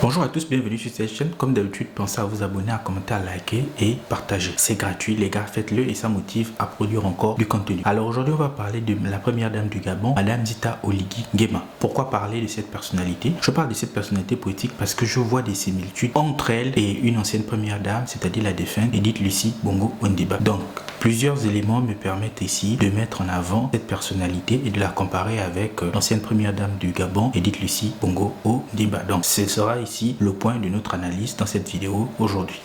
Bonjour à tous, bienvenue sur cette chaîne. Comme d'habitude, pensez à vous abonner, à commenter, à liker et partager. C'est gratuit les gars, faites-le et ça motive à produire encore du contenu. Alors aujourd'hui, on va parler de la première dame du Gabon, Madame Zita Oligui Nguema. Pourquoi parler de cette personnalité? Je parle de cette personnalité politique parce que je vois des similitudes entre elle et une ancienne première dame, c'est-à-dire la défunte Edith Lucie Bongo Ondimba. Donc, plusieurs éléments me permettent ici de mettre en avant cette personnalité et de la comparer avec l'ancienne première dame du Gabon, Edith Lucie Bongo Ondimba. Donc, ce sera ici le point de notre analyse dans cette vidéo aujourd'hui.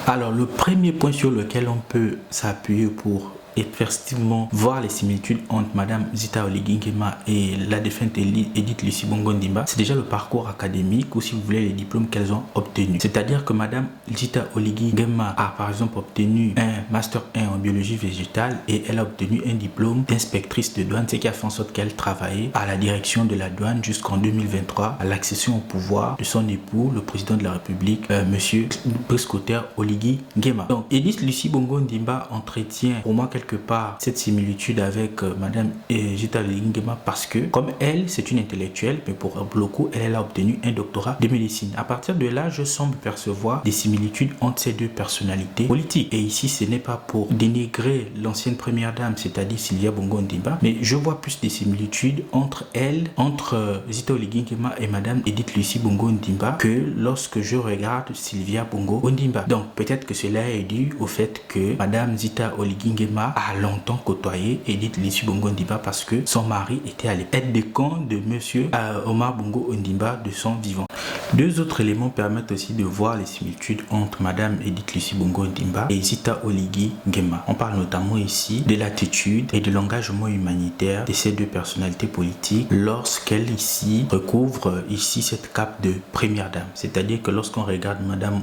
Alors, le premier point sur lequel on peut s'appuyer pour effectivement voir les similitudes entre Madame Zita Oligui Nguema et la défunte Edith Lucie Bongo Ondimba, c'est déjà le parcours académique ou si vous voulez les diplômes qu'elles ont obtenus. C'est-à-dire que Madame Zita Oligui Nguema a par exemple obtenu un Master 1 en biologie végétale et elle a obtenu un diplôme d'inspectrice de douane, ce qui a fait en sorte qu'elle travaillait à la direction de la douane jusqu'en 2023 à l'accession au pouvoir de son époux, le président de la République, Monsieur Brice Clotaire Oligui Nguema. Donc Edith Lucie Bongo Ondimba entretient pour moi quelque part cette similitude avec Madame Zita Oligui Nguema parce que comme elle c'est une intellectuelle, mais pour le coup elle a obtenu un doctorat de médecine. À partir de là je semble percevoir des similitudes entre ces deux personnalités politiques, et ici ce n'est pas pour dénigrer l'ancienne première dame, c'est-à-dire Sylvia Bongo Ondimba, mais je vois plus des similitudes entre elle, entre Zita Oligui Nguema et Madame Edith Lucie Bongo Ondimba que lorsque je regarde Sylvia Bongo Ondimba. Donc peut-être que cela est dû au fait que Madame Zita Oligui Nguema a longtemps côtoyé Edith Lucie Bongo Ondimba parce que son mari était à l'époque de camp de Monsieur Omar Bongo Ondimba de son vivant. Deux autres éléments permettent aussi de voir les similitudes entre Madame Edith Lucie Bongo Ondimba et Zita Oligui Nguema. On parle notamment ici de l'attitude et de l'engagement humanitaire de ces deux personnalités politiques lorsqu'elles ici recouvrent ici cette cape de première dame. C'est-à-dire que lorsqu'on regarde Madame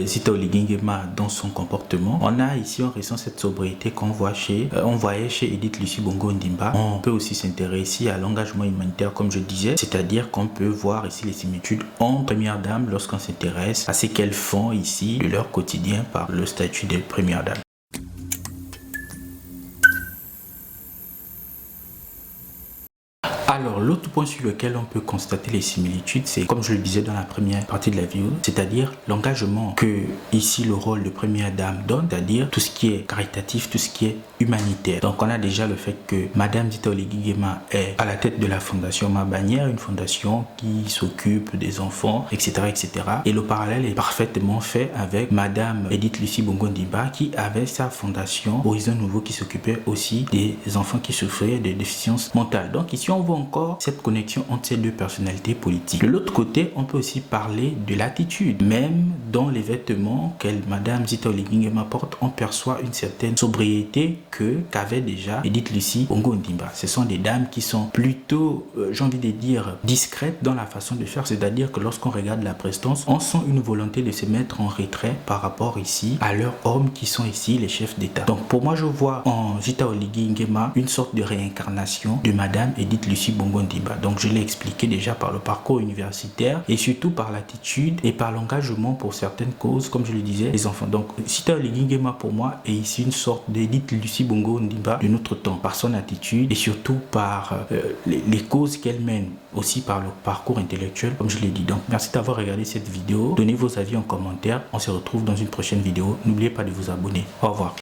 Zita Oligui Nguema dans son comportement, on a ici on ressent cette sobriété qu'on voyait chez Edith Lucie Bongo Ondimba. On peut aussi s'intéresser à l'engagement humanitaire comme je disais, c'est-à-dire qu'on peut voir ici les similitudes entre premières dames lorsqu'on s'intéresse à ce qu'elles font ici de leur quotidien par le statut de première dame. Alors, l'autre point sur lequel on peut constater les similitudes, c'est comme je le disais dans la première partie de la vidéo, c'est-à-dire l'engagement que ici le rôle de première dame donne, c'est-à-dire tout ce qui est caritatif, tout ce qui est humanitaire. Donc, on a déjà le fait que Madame Zita Oligui Nguema est à la tête de la fondation Ma Bannière, une fondation qui s'occupe des enfants, etc., etc. Et le parallèle est parfaitement fait avec Madame Edith Lucie Bongo Ondimba qui avait sa fondation Horizon Nouveau qui s'occupait aussi des enfants qui souffraient de déficience mentale. Donc, ici, on voit encore cette connexion entre ces deux personnalités politiques. De l'autre côté, on peut aussi parler de l'attitude. Même dans les vêtements Madame Zita Oligui Nguema porte, on perçoit une certaine sobriété qu'avait déjà Edith Lucie Bongo Ondimba. Ce sont des dames qui sont plutôt, j'ai envie de dire, discrètes dans la façon de faire, c'est-à-dire que lorsqu'on regarde la prestance, on sent une volonté de se mettre en retrait par rapport ici à leurs hommes qui sont ici les chefs d'État. Donc pour moi, je vois en Zita Oligui Nguema une sorte de réincarnation de Madame Edith Lucie Bongo Ondimba. Donc je l'ai expliqué déjà par le parcours universitaire et surtout par l'attitude et par l'engagement pour certaines causes, comme je le disais, les enfants. Donc Zita Oligui Nguema pour moi est ici une sorte d'Edith Lucie Bongo Ondimba de notre temps, par son attitude et surtout par les causes qu'elle mène, aussi par le parcours intellectuel, comme je l'ai dit. Donc merci d'avoir regardé cette vidéo, donnez vos avis en commentaire, on se retrouve dans une prochaine vidéo, n'oubliez pas de vous abonner, au revoir.